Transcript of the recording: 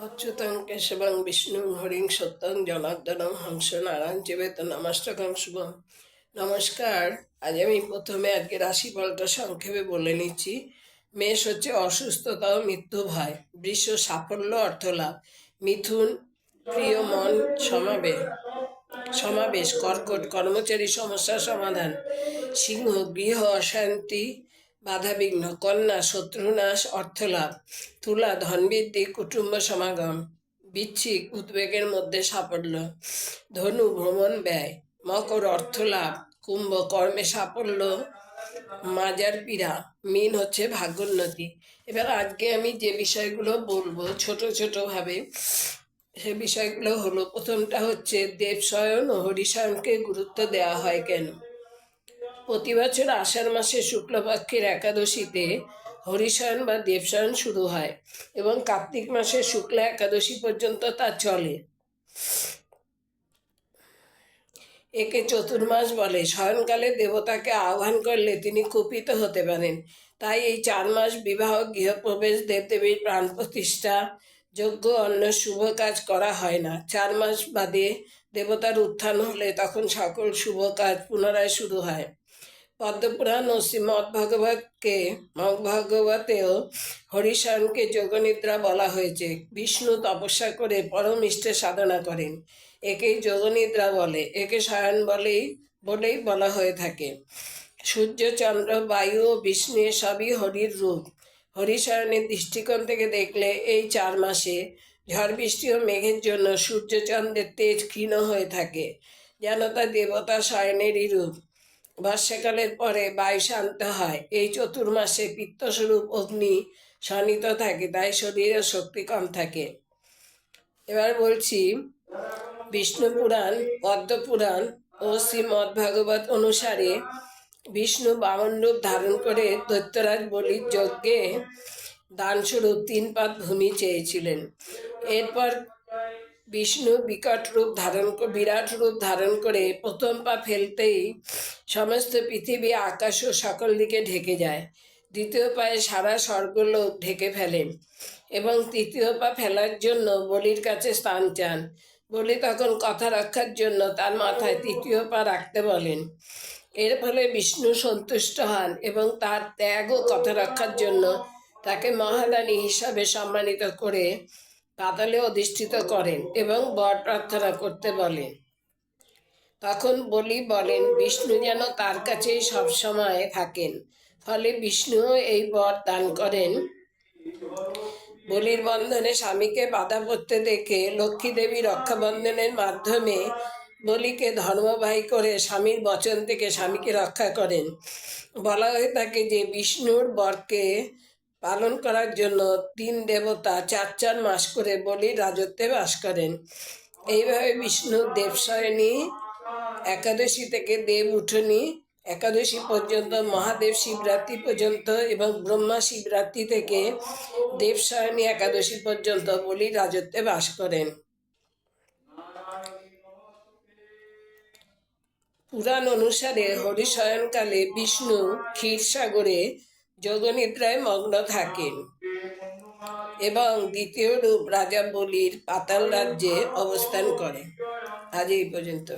অচ্যুতং কেশবং বিষ্ণুং হরিং সত্যং জনার্দনং হংস নারায়ণ চেবেত নমস্তকং শুভম। নমস্কার। আজ আমি প্রথমে আজকে রাশিফলটা সংক্ষেপে বলে নিচ্ছি। মেষ হচ্ছে অসুস্থতা ও মৃত্যু ভয়, বৃষ সাফল্য অর্থলাভ, মিথুন প্রিয় মন সমাবেশ, কর্কট কর্মচারী সমস্যার সমাধান, সিংহ গৃহ অশান্তি বাধাবিঘ্ন, কন্যা শত্রুনাশ অর্থলাভ, তুলা ধনবৃদ্ধি কুটুম্ব সমাগম, বৃশ্চিক উদ্বেগের মধ্যে সাফল্য, ধনু ভ্রমণ ব্যয়, মকর অর্থলাভ, কুম্ভ কর্মে সাফল্য মাজার পীড়া, মীন হচ্ছে ভাগ্যোন্নতি। এবার আজকে আমি যে বিষয়গুলো বলবো ছোট ছোট ভাবে, সে বিষয়গুলো হলো, প্রথমটা হচ্ছে দেবশয়ন ও হরিশয়নকে গুরুত্ব দেওয়া হয় কেন। প্রতি বছর আষাঢ় মাসে শুক্লপক্ষের একাদশীতে হরিশয়ন বা দেবশয়ন শুরু হয় এবং কার্তিক মাসের শুক্লা একাদশী পর্যন্ত তা চলে। একে চতুর্মাস বলে। শয়নকালে দেবতাকে আহ্বান করলে তিনি কুপিত হতে পারেন। তাই এই 4 মাস বিবাহ, গৃহপ্রবেশ, দেবদেবীর প্রাণ প্রতিষ্ঠা, যজ্ঞ, অন্য শুভ কাজ করা হয় না। 4 মাস বাদে দেবতার উত্থান হলে তখন সকল শুভ কাজ পুনরায় শুরু হয়। পদ্মপুরাণ ও শ্রীমদ্ভাগবতেও হরিশয়নকে যোগনিদ্রা বলা হয়েছে। বিষ্ণু তপস্যা করে পরম ইষ্টে সাধনা করেন, একেই যোগনিদ্রা বলে। একে শয়ন বলেই বলা হয়ে থাকে। সূর্য, চন্দ্র, বায়ু ও বিষ্ণু সবই হরির রূপ। হরিশয়নের দৃষ্টিকোণ থেকে দেখলে এই 4 মাসে ঝড় বৃষ্টি ও মেঘের জন্য সূর্য চন্দ্রের তেজ ক্ষীণ হয়ে থাকে, যেন তা দেবতা শয়নেরই রূপ। বর্ষাকালের পরে বায়ু শান্ত হয়। এই চতুর্মাসে পিত্তস্বরূপ অগ্নি শনিত থাকে, তাই শরীরে শক্তি কম থাকে। এবার বলছি, বিষ্ণু পুরাণ, পদ্মপুরাণ ও শ্রীমদ্ভাগবত অনুসারে বিষ্ণু বামন রূপ ধারণ করে দৈত্যরাজ বলির যজ্ঞে দানস্বরূপ 3 পাত ভূমি চেয়েছিলেন। এরপর বিষ্ণু বিরাট রূপ ধারণ করে প্রথম পা ফেলতেই সমস্ত পৃথিবী, আকাশ ও সকল দিকে ঢেকে যায়। দ্বিতীয় পায়ে সারা স্বর্গলোক ঢেকে ফেলেন এবং তৃতীয় পা ফেলার জন্য বলির কাছে স্থান চান। বলি তখন কথা রক্ষার জন্য তার মাথায় তৃতীয় পা রাখতে বলেন। এর ফলে বিষ্ণু সন্তুষ্ট হন এবং তার ত্যাগ ও কথা রক্ষার জন্য তাকে মহাদানী হিসাবে সম্মানিত করে পাতালে অধিষ্ঠিত করেন এবং বর প্রার্থনা করতে বলেন। তখন বলি বলেন বিষ্ণু যেন তার কাছেই সবসময় থাকেন। ফলে বিষ্ণু এই বর দান করেন। বলির বন্ধনে স্বামীকে বাধা পড়তে দেখে লক্ষ্মী দেবী রক্ষাবন্ধনের মাধ্যমে বলিকে ধর্মবাহী করে স্বামীর বচন থেকে স্বামীকে রক্ষা করেন। বলা হয়ে থাকে যে বিষ্ণুর বরকে পালন করার জন্য 3 দেবতা 4 মাস করে বলির রাজত্বে বাস করেন। এইভাবে বিষ্ণু দেবশয়নী একাদশী থেকে দেব উঠনী একাদশী পর্যন্ত, মহাদেব শিবরাত্রি পর্যন্ত এবং ব্রহ্মা শিবরাত্রি থেকে দেবশয়নী একাদশী পর্যন্ত বলির রাজত্বে বাস করেন। পুরাণ অনুসারে হরিশয়নকালে বিষ্ণু ক্ষীরসাগরে যোগনিদ্রায় মগ্ন থাকেন এবং দ্বিতীয় রূপ রাজা বলির পাতাল রাজ্যে অবস্থান করেন। আজ এই পর্যন্ত।